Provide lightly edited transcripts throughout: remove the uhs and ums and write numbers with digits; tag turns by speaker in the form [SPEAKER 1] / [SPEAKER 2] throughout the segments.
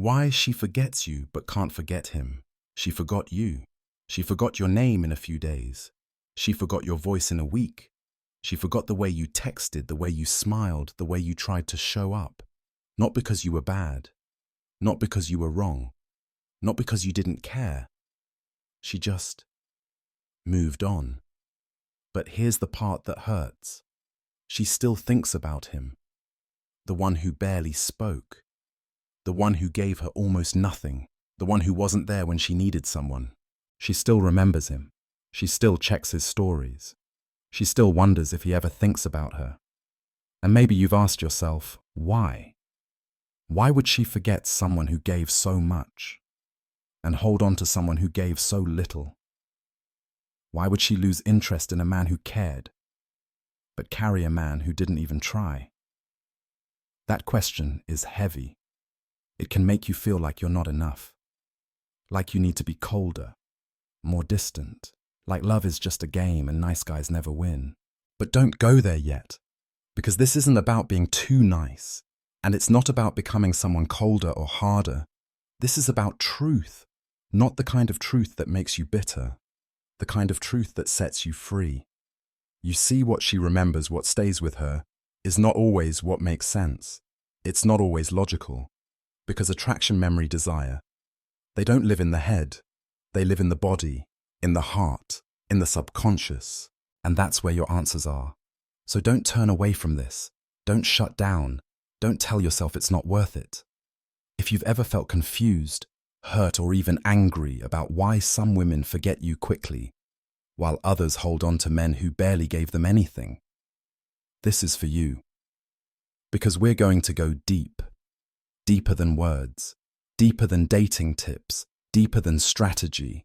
[SPEAKER 1] Why she forgets you but can't forget him. She forgot you. She forgot your name in a few days. She forgot your voice in a week. She forgot the way you texted, the way you smiled, the way you tried to show up. Not because you were bad. Not because you were wrong. Not because you didn't care. She just moved on. But here's the part that hurts. She still thinks about him. The one who barely spoke. The one who gave her almost nothing. The one who wasn't there when she needed someone. She still remembers him. She still checks his stories. She still wonders if he ever thinks about her. And maybe you've asked yourself, why? Why would she forget someone who gave so much and hold on to someone who gave so little? Why would she lose interest in a man who cared, but carry a man who didn't even try? That question is heavy. It can make you feel like you're not enough, like you need to be colder, more distant, like love is just a game and nice guys never win. But don't go there yet, because this isn't about being too nice, and it's not about becoming someone colder or harder. This is about truth, not the kind of truth that makes you bitter, the kind of truth that sets you free. You see, what she remembers, what stays with her, is not always what makes sense. It's not always logical, because attraction, memory, desire, they don't live in the head. They live in the body, in the heart, in the subconscious, and that's where your answers are. So don't turn away from this. Don't shut down. Don't tell yourself it's not worth it. If you've ever felt confused, hurt, or even angry about why some women forget you quickly, while others hold on to men who barely gave them anything, this is for you. Because we're going to go deep, deeper than words, deeper than dating tips, deeper than strategy.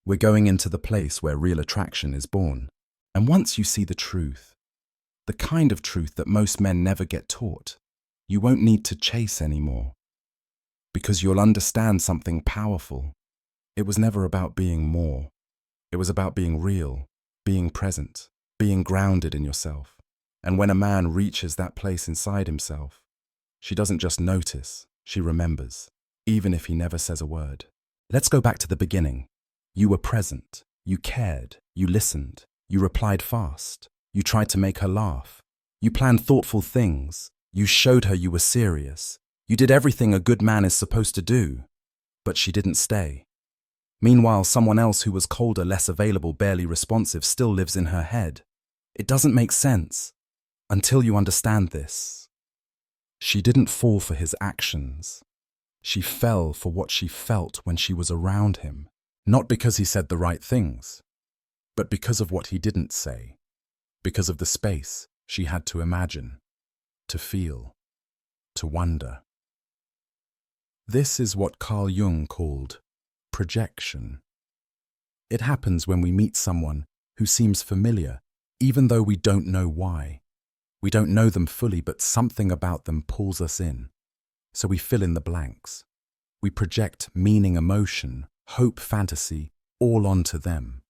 [SPEAKER 1] We're going into the place where real attraction is born. And once you see the truth, the kind of truth that most men never get taught, you won't need to chase anymore. Because you'll understand something powerful. It was never about being more. It was about being real, being present, being grounded in yourself. And when a man reaches that place inside himself, she doesn't just notice, she remembers, even if he never says a word. Let's go back to the beginning. You were present, you cared, you listened, you replied fast, you tried to make her laugh, you planned thoughtful things, you showed her you were serious, you did everything a good man is supposed to do, but she didn't stay. Meanwhile, someone else who was colder, less available, barely responsive still lives in her head. It doesn't make sense until you understand this. She didn't fall for his actions. She fell for what she felt when she was around him. Not because he said the right things, but because of what he didn't say, because of the space she had to imagine, to feel, to wonder. This is what Carl Jung called projection. It happens when we meet someone who seems familiar, even though we don't know why. We don't know them fully, but something about them pulls us in. So we fill in the blanks. We project meaning, emotion, hope, fantasy, all onto them.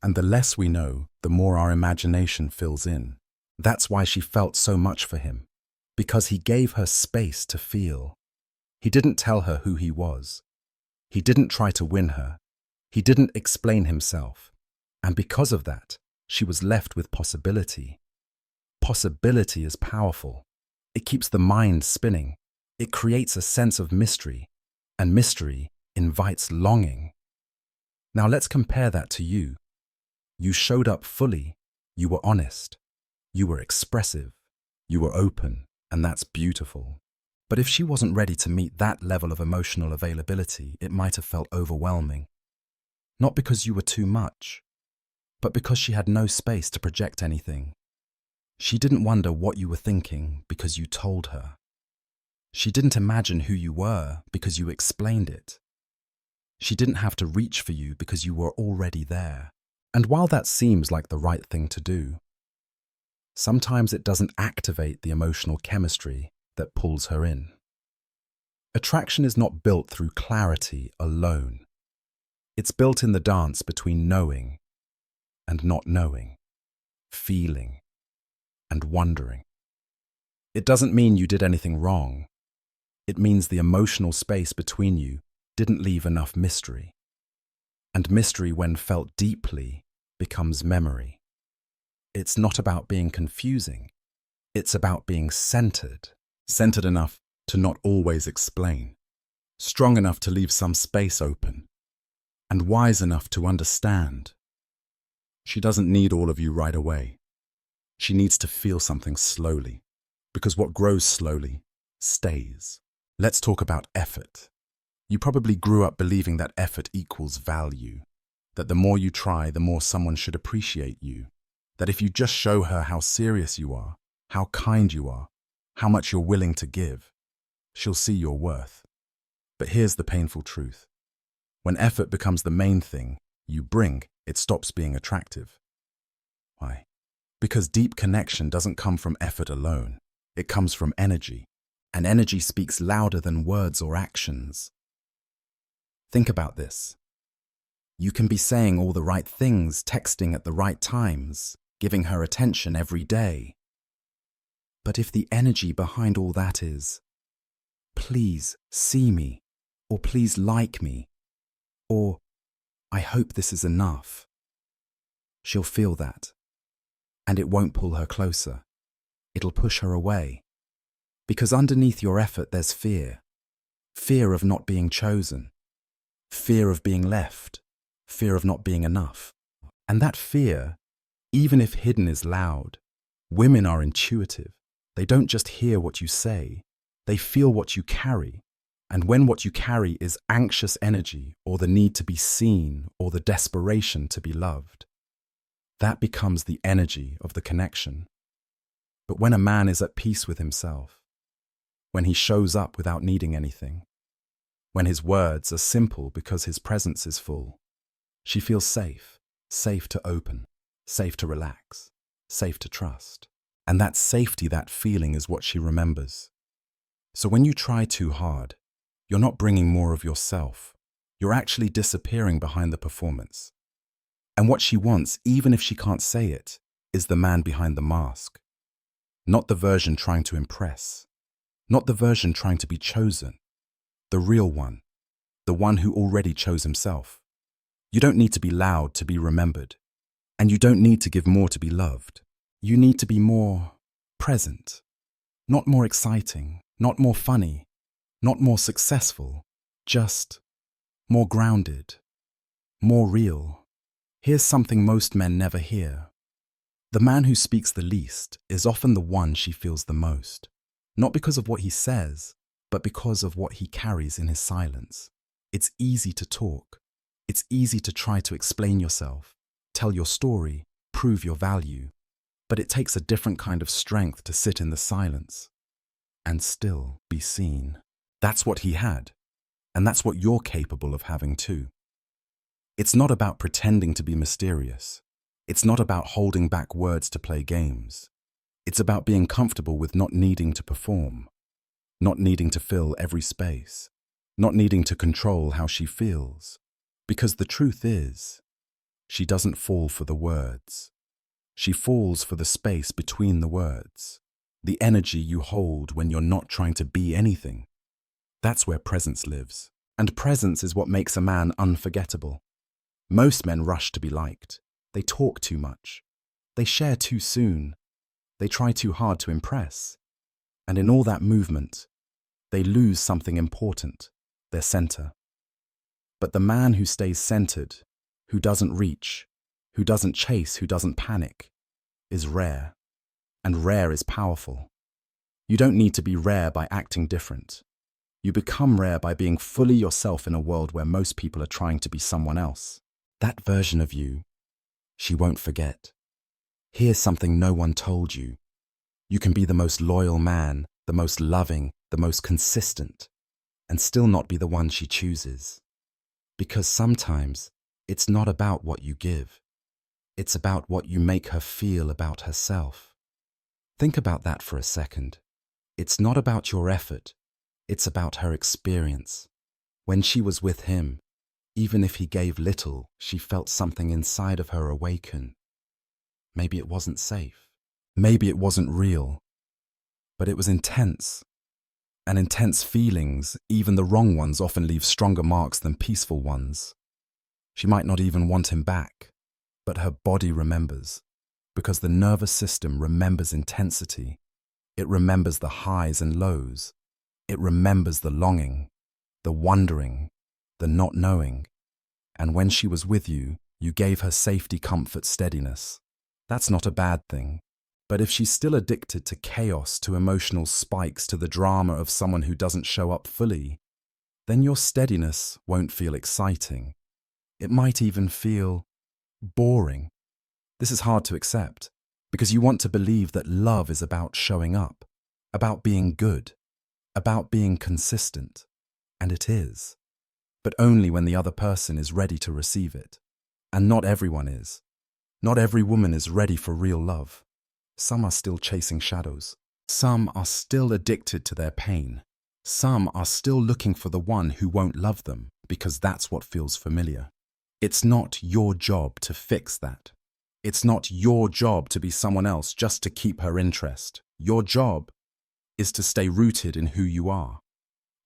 [SPEAKER 1] And the less we know, the more our imagination fills in. That's why she felt so much for him, because he gave her space to feel. He didn't tell her who he was. He didn't try to win her. He didn't explain himself. And because of that, she was left with possibility. Possibility is powerful. It keeps the mind spinning. It creates a sense of mystery, and mystery invites longing. Now let's compare that to you. You showed up fully. You were honest. You were expressive. You were open, and that's beautiful. But if she wasn't ready to meet that level of emotional availability, it might have felt overwhelming. Not because you were too much, but because she had no space to project anything. She didn't wonder what you were thinking because you told her. She didn't imagine who you were because you explained it. She didn't have to reach for you because you were already there. And while that seems like the right thing to do, sometimes it doesn't activate the emotional chemistry that pulls her in. Attraction is not built through clarity alone. It's built in the dance between knowing and not knowing, feeling and wondering. It doesn't mean you did anything wrong. It means the emotional space between you didn't leave enough mystery. And mystery, when felt deeply, becomes memory. It's not about being confusing. It's about being centered. Centered enough to not always explain. Strong enough to leave some space open. And wise enough to understand. She doesn't need all of you right away. She needs to feel something slowly. Because what grows slowly stays. Let's talk about effort. You probably grew up believing that effort equals value. That the more you try, the more someone should appreciate you. That if you just show her how serious you are, how kind you are, how much you're willing to give, she'll see your worth. But here's the painful truth. When effort becomes the main thing you bring, it stops being attractive. Why? Because deep connection doesn't come from effort alone. It comes from energy. And energy speaks louder than words or actions. Think about this. You can be saying all the right things, texting at the right times, giving her attention every day. But if the energy behind all that is, please see me, or please like me, or I hope this is enough, she'll feel that. And it won't pull her closer. It'll push her away. Because underneath your effort there's fear. Fear of not being chosen. Fear of being left. Fear of not being enough. And that fear, even if hidden, is loud. Women are intuitive. They don't just hear what you say. They feel what you carry. And when what you carry is anxious energy, or the need to be seen, or the desperation to be loved, that becomes the energy of the connection. But when a man is at peace with himself, when he shows up without needing anything, when his words are simple because his presence is full, she feels safe, safe to open, safe to relax, safe to trust. And that safety, that feeling is what she remembers. So when you try too hard, you're not bringing more of yourself. You're actually disappearing behind the performance. And what she wants, even if she can't say it, is the man behind the mask. Not the version trying to impress. Not the version trying to be chosen. The real one. The one who already chose himself. You don't need to be loud to be remembered. And you don't need to give more to be loved. You need to be more present. Not more exciting. Not more funny. Not more successful. Just more grounded. More real. Here's something most men never hear. The man who speaks the least is often the one she feels the most. Not because of what he says, but because of what he carries in his silence. It's easy to talk. It's easy to try to explain yourself, tell your story, prove your value. But it takes a different kind of strength to sit in the silence and still be seen. That's what he had, and that's what you're capable of having too. It's not about pretending to be mysterious. It's not about holding back words to play games. It's about being comfortable with not needing to perform, not needing to fill every space, not needing to control how she feels. Because the truth is, she doesn't fall for the words. She falls for the space between the words, the energy you hold when you're not trying to be anything. That's where presence lives. And presence is what makes a man unforgettable. Most men rush to be liked. They talk too much. They share too soon. They try too hard to impress. And in all that movement, they lose something important, their center. But the man who stays centered, who doesn't reach, who doesn't chase, who doesn't panic, is rare. And rare is powerful. You don't need to be rare by acting different. You become rare by being fully yourself in a world where most people are trying to be someone else. That version of you, she won't forget. Here's something no one told you. You can be the most loyal man, the most loving, the most consistent, and still not be the one she chooses. Because sometimes it's not about what you give. It's about what you make her feel about herself. Think about that for a second. It's not about your effort. It's about her experience. When she was with him, even if he gave little, she felt something inside of her awaken. Maybe it wasn't safe. Maybe it wasn't real. But it was intense. And intense feelings, even the wrong ones, often leave stronger marks than peaceful ones. She might not even want him back, but her body remembers, because the nervous system remembers intensity. It remembers the highs and lows. It remembers the longing, the wondering, the not knowing. And when she was with you, you gave her safety, comfort, steadiness. That's not a bad thing. But if she's still addicted to chaos, to emotional spikes, to the drama of someone who doesn't show up fully, then your steadiness won't feel exciting. It might even feel boring. This is hard to accept, because you want to believe that love is about showing up, about being good, about being consistent. And it is. But only when the other person is ready to receive it. And not everyone is. Not every woman is ready for real love. Some are still chasing shadows. Some are still addicted to their pain. Some are still looking for the one who won't love them because that's what feels familiar. It's not your job to fix that. It's not your job to be someone else just to keep her interest. Your job is to stay rooted in who you are,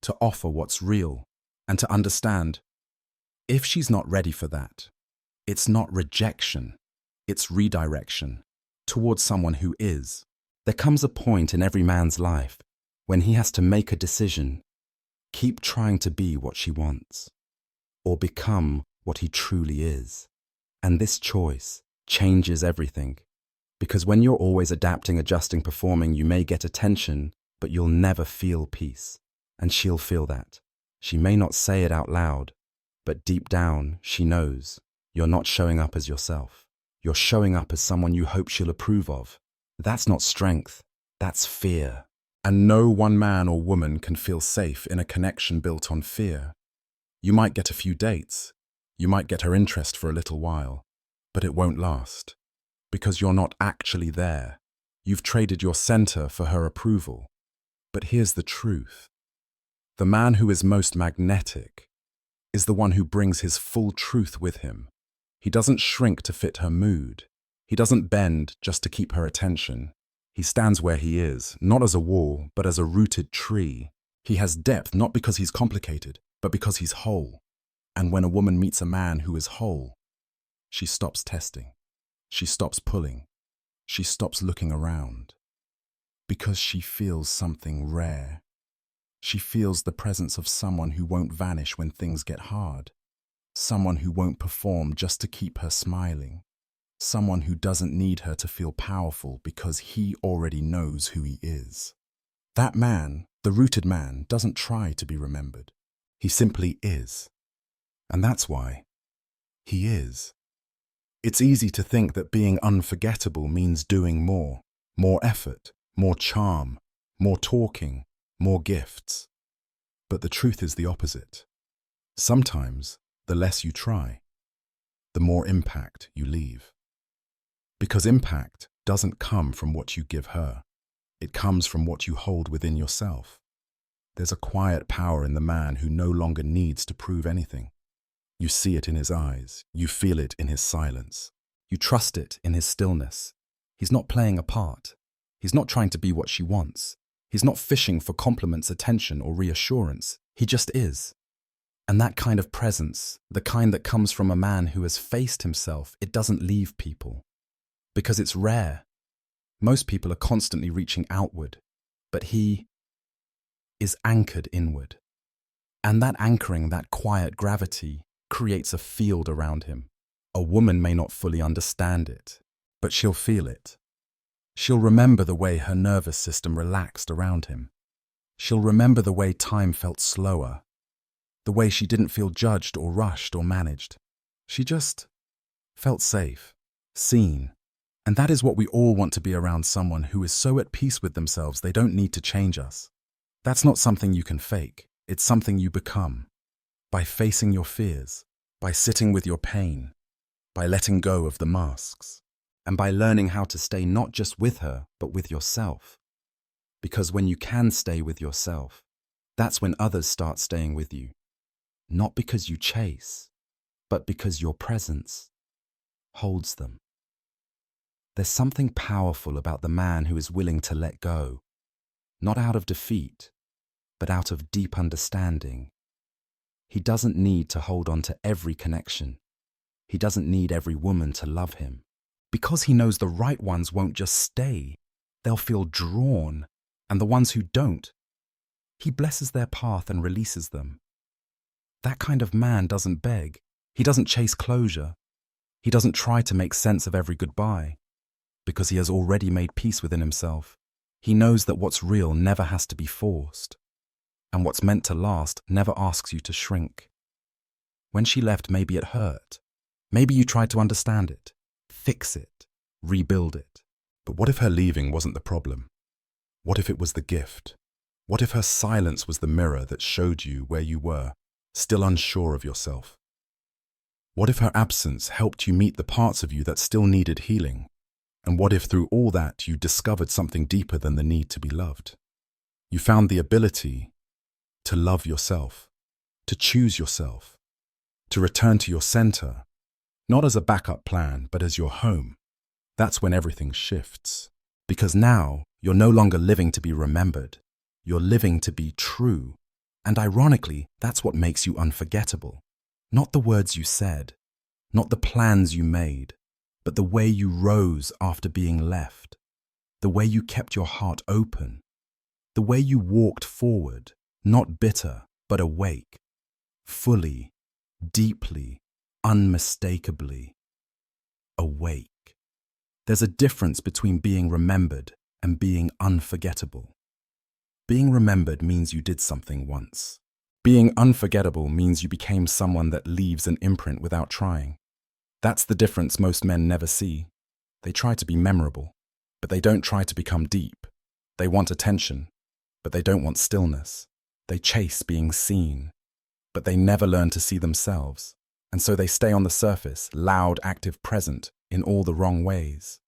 [SPEAKER 1] to offer what's real, and to understand if she's not ready for that, it's not rejection, it's redirection towards someone who is. There comes a point in every man's life when he has to make a decision, keep trying to be what she wants, or become what he truly is. And this choice changes everything. Because when you're always adapting, adjusting, performing, you may get attention, but you'll never feel peace. And she'll feel that. She may not say it out loud, but deep down, she knows you're not showing up as yourself. You're showing up as someone you hope she'll approve of. That's not strength, that's fear. And no one man or woman can feel safe in a connection built on fear. You might get a few dates, you might get her interest for a little while, but it won't last. Because you're not actually there. You've traded your center for her approval. But here's the truth. The man who is most magnetic is the one who brings his full truth with him. He doesn't shrink to fit her mood. He doesn't bend just to keep her attention. He stands where he is, not as a wall, but as a rooted tree. He has depth not because he's complicated, but because he's whole. And when a woman meets a man who is whole, she stops testing. She stops pulling. She stops looking around. Because she feels something rare. She feels the presence of someone who won't vanish when things get hard. Someone who won't perform just to keep her smiling. Someone who doesn't need her to feel powerful because he already knows who he is. That man, the rooted man, doesn't try to be remembered. He simply is. And that's why he is. It's easy to think that being unforgettable means doing more effort, more charm, more talking, more gifts. But the truth is the opposite. Sometimes, the less you try, the more impact you leave. Because impact doesn't come from what you give her. It comes from what you hold within yourself. There's a quiet power in the man who no longer needs to prove anything. You see it in his eyes. You feel it in his silence. You trust it in his stillness. He's not playing a part. He's not trying to be what she wants. He's not fishing for compliments, attention, or reassurance. He just is. And that kind of presence, the kind that comes from a man who has faced himself, it doesn't leave people. Because it's rare. Most people are constantly reaching outward, but he is anchored inward. And that anchoring, that quiet gravity, creates a field around him. A woman may not fully understand it, but she'll feel it. She'll remember the way her nervous system relaxed around him. She'll remember the way time felt slower, the way she didn't feel judged or rushed or managed. She just felt safe, seen. And that is what we all want to be around, someone who is so at peace with themselves they don't need to change us. That's not something you can fake. It's something you become. By facing your fears, by sitting with your pain, by letting go of the masks, and by learning how to stay not just with her, but with yourself. Because when you can stay with yourself, that's when others start staying with you. Not because you chase, but because your presence holds them. There's something powerful about the man who is willing to let go, not out of defeat, but out of deep understanding. He doesn't need to hold on to every connection. He doesn't need every woman to love him. Because he knows the right ones won't just stay. They'll feel drawn, and the ones who don't, he blesses their path and releases them. That kind of man doesn't beg. He doesn't chase closure. He doesn't try to make sense of every goodbye, because he has already made peace within himself. He knows that what's real never has to be forced, and what's meant to last never asks you to shrink. When she left, maybe it hurt. Maybe you tried to understand it, fix it, rebuild it. But what if her leaving wasn't the problem? What if it was the gift? What if her silence was the mirror that showed you where you were, still unsure of yourself? What if her absence helped you meet the parts of you that still needed healing? And what if through all that you discovered something deeper than the need to be loved? You found the ability to love yourself, to choose yourself, to return to your center, not as a backup plan, but as your home. That's when everything shifts. Because now you're no longer living to be remembered. You're living to be true. And ironically, that's what makes you unforgettable. Not the words you said, not the plans you made, but the way you rose after being left, the way you kept your heart open, the way you walked forward, not bitter, but awake, fully, deeply, unmistakably awake. There's a difference between being remembered and being unforgettable. Being remembered means you did something once. Being unforgettable means you became someone that leaves an imprint without trying. That's the difference most men never see. They try to be memorable, but they don't try to become deep. They want attention, but they don't want stillness. They chase being seen, but they never learn to see themselves. And so they stay on the surface, loud, active, present, in all the wrong ways.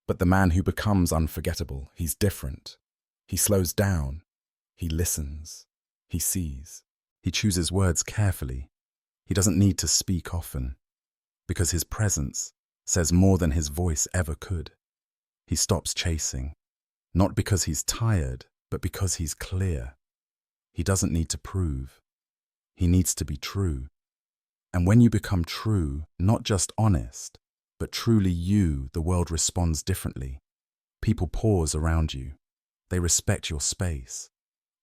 [SPEAKER 1] But the man who becomes unforgettable, he's different. He slows down. He listens. He sees. He chooses words carefully. He doesn't need to speak often, because his presence says more than his voice ever could. He stops chasing, not because he's tired, but because he's clear. He doesn't need to prove. He needs to be true. And when you become true, not just honest, but truly you, the world responds differently. People pause around you. They respect your space.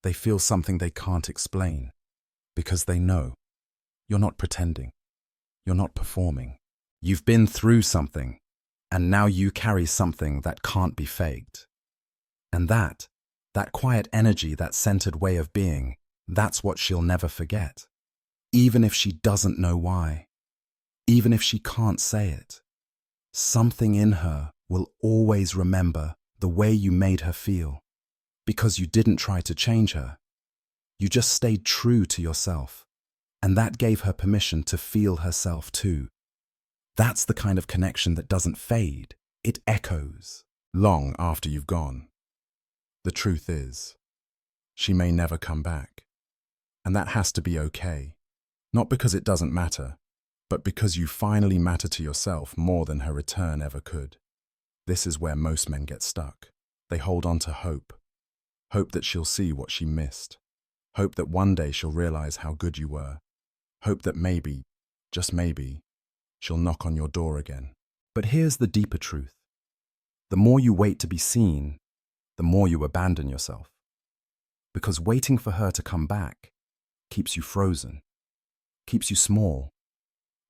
[SPEAKER 1] They feel something they can't explain, because they know you're not pretending. You're not performing. You've been through something, and now you carry something that can't be faked. And that quiet energy, that centered way of being, that's what she'll never forget. Even if she doesn't know why, even if she can't say it, something in her will always remember the way you made her feel, because you didn't try to change her. You just stayed true to yourself, and that gave her permission to feel herself too. That's the kind of connection that doesn't fade. It echoes long after you've gone. The truth is, she may never come back, and that has to be okay. Not because it doesn't matter, but because you finally matter to yourself more than her return ever could. This is where most men get stuck. They hold on to hope. Hope that she'll see what she missed. Hope that one day she'll realize how good you were. Hope that maybe, just maybe, she'll knock on your door again. But here's the deeper truth. The more you wait to be seen, the more you abandon yourself. Because waiting for her to come back keeps you frozen, keeps you small,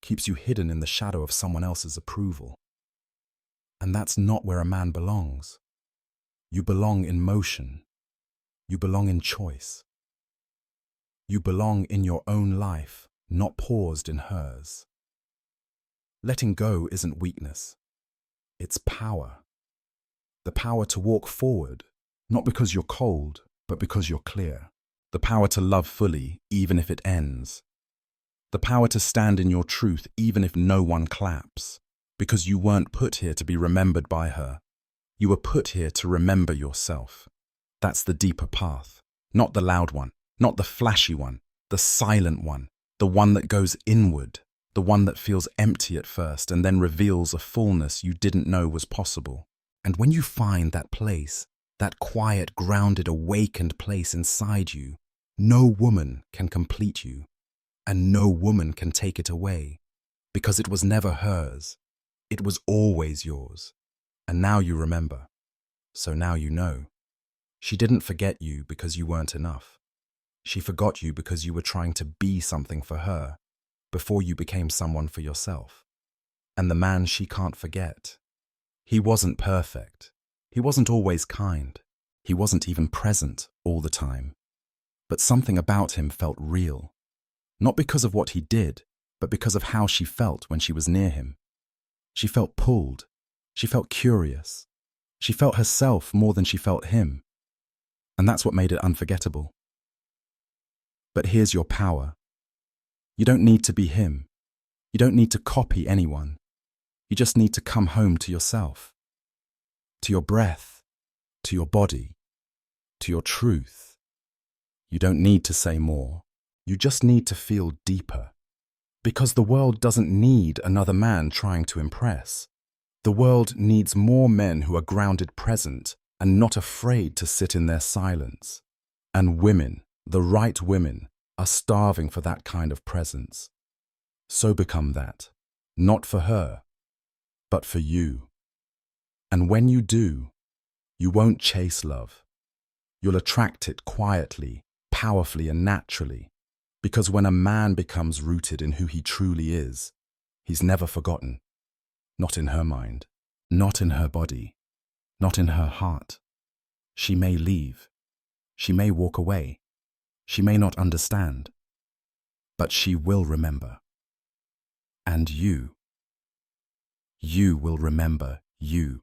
[SPEAKER 1] keeps you hidden in the shadow of someone else's approval. And that's not where a man belongs. You belong in motion. You belong in choice. You belong in your own life, not paused in hers. Letting go isn't weakness. It's power. The power to walk forward, not because you're cold, but because you're clear. The power to love fully, even if it ends. The power to stand in your truth, even if no one claps. Because you weren't put here to be remembered by her. You were put here to remember yourself. That's the deeper path. Not the loud one, not the flashy one, the silent one, the one that goes inward, the one that feels empty at first and then reveals a fullness you didn't know was possible. And when you find that place, that quiet, grounded, awakened place inside you, No woman can complete you, and no woman can take it away, because it was never hers. It was always yours. And now you remember. So now you know. She didn't forget you because you weren't enough. She forgot you because you were trying to be something for her before you became someone for yourself. And the man she can't forget, he wasn't perfect. He wasn't always kind. He wasn't even present all the time. But something about him felt real. Not because of what he did, but because of how she felt when she was near him. She felt pulled. She felt curious. She felt herself more than she felt him. And that's what made it unforgettable. But here's your power. You don't need to be him. You don't need to copy anyone. You just need to come home to yourself, to your breath, to your body, to your truth. You don't need to say more. You just need to feel deeper. Because the world doesn't need another man trying to impress. The world needs more men who are grounded present and not afraid to sit in their silence. And women, the right women, are starving for that kind of presence. So become that, not for her, but for you. And when you do, you won't chase love. You'll attract it quietly, powerfully, and naturally. Because when a man becomes rooted in who he truly is, he's never forgotten. Not in her mind, not in her body, not in her heart. She may leave. She may walk away. She may not understand. But she will remember. And you will remember you.